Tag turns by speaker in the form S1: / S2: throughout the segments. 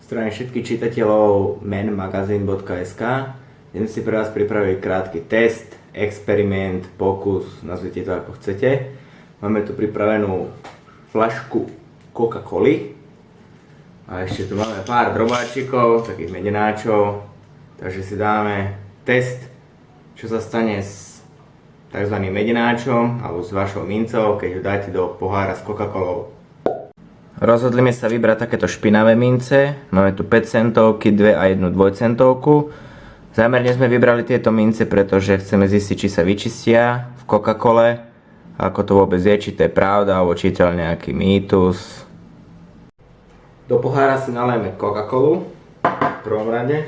S1: Zdravím všetkých čitateľov menmagazine.sk. Dnes si pre vás pripravili krátky test, experiment, pokus, nazvite to ako chcete. Máme tu pripravenú fľašku Coca-Coly a ešte tu máme pár drobáčikov, takých medenáčov, takže si dáme test, čo sa stane s tzv. Medenáčom alebo s vašou mincou, keď ju dáte do pohára s Coca-Colou. Rozhodli sme sa vybrať takéto špinavé mince. Máme tu 5 centovky, 2 a 1 dvojcentovku. Zámerne sme vybrali tieto mince, pretože chceme zistiť, či sa vyčistia v Coca-Cole. Ako to vôbec je, či to je pravda, alebo či to je nejaký mýtus. Do pohára si nalejeme Coca-Colu v prvom rade.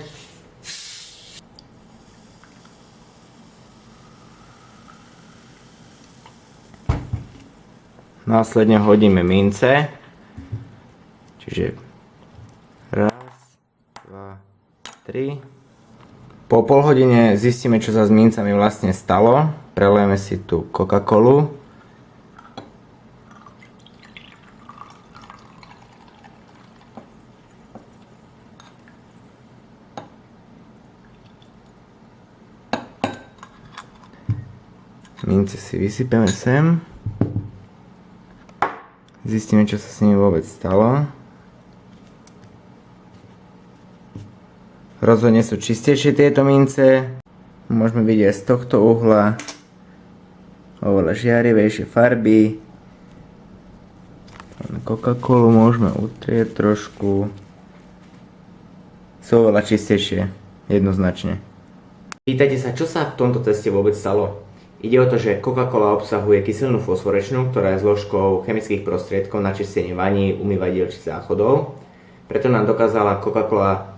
S1: Následne hodíme mince. Čiže raz, dva, tri. Po pol hodine zistíme, čo sa s mincami vlastne stalo. Prelejeme si tu Coca-Colu. Mince si vysypeme sem. Zistíme, čo sa s nimi vôbec stalo. Rozhodne sú čistejšie tieto mince. Môžeme vidieť z tohto uhla oveľa žiarivejšie farby. Coca-Colu môžeme utrieť trošku. Sú oveľa čistejšie, jednoznačne. Pýtajte sa, čo sa v tomto teste vôbec stalo? Ide o to, že Coca-Cola obsahuje kyselinu fosforečnú, ktorá je zložkou chemických prostriedkov na čistenie vaní, umývadiel či záchodov. Preto nám dokázala Coca-Cola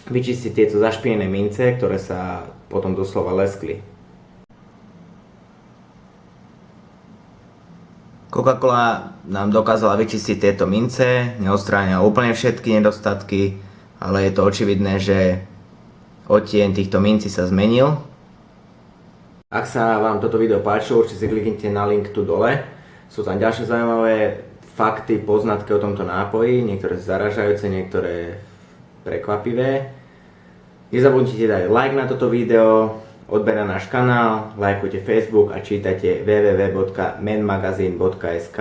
S1: vyčistiť tieto zašpinené mince, ktoré sa potom doslova leskli. Coca-Cola nám dokázala vyčistiť tieto mince, neodstránila úplne všetky nedostatky, ale je to očividné, že odtieň týchto mincí sa zmenil. Ak sa vám toto video páčilo, určite si kliknite na link tu dole. Sú tam ďalšie zaujímavé fakty, poznatky o tomto nápoji, niektoré zaražajúce, niektoré prekvapivé. Nezabudnite dať like na toto video, odber na náš kanál, lajkujte Facebook a čítajte www.menmagazine.sk.